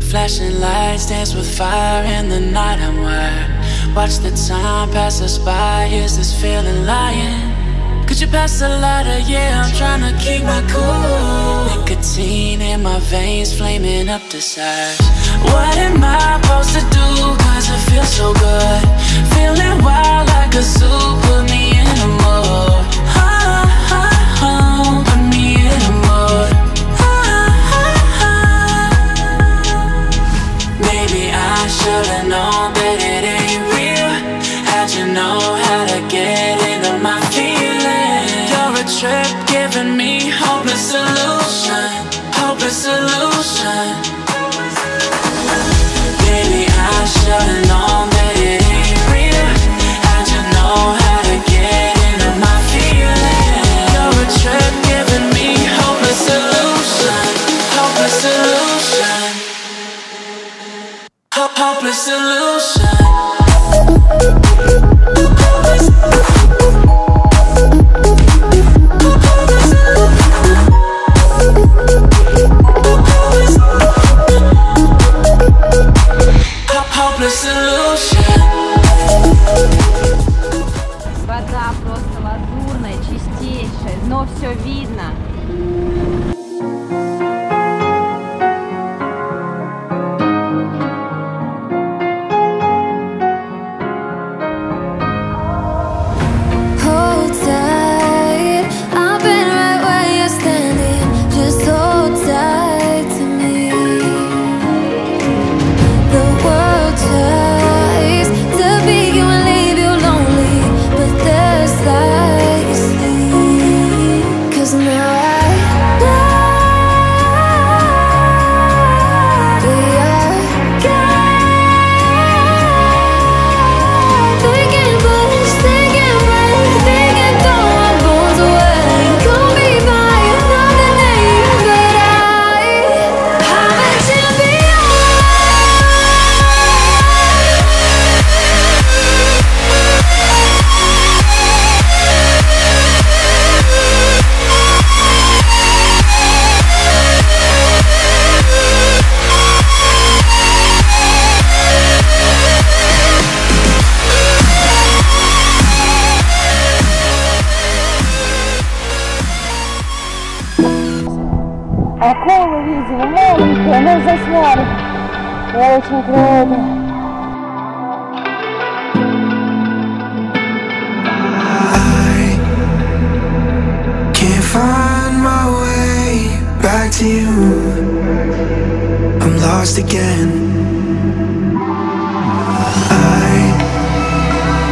flashing lights dance with fire in the night. I'm wired. Watch the time pass us by. Is this feeling lying? Could you pass the lighter? Yeah, I'm trying to keep my cool. Nicotine in my veins, flaming up the sides. What am I supposed to do? Cause it feels so good. Feeling wild like a zoo. Put me in a mood. Put me in a mood. Maybe I should've known that it ain't real. How'd you know how to get into my feelings? You're a trip giving me hopeless solution. Hopeless solution. Maybe I should've known that it ain't real. How'd you know how to get into my feelings? You're a trip giving me hopeless solution. Hopeless solution. Hopeless solution. Hopeless solution. Вода просто лазурная, чистейшая, но все видно. Акулу видели, маленькие, но засняли. Очень круто. I can't find my way back to you. I'm lost again. I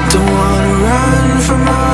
don't wanna run from my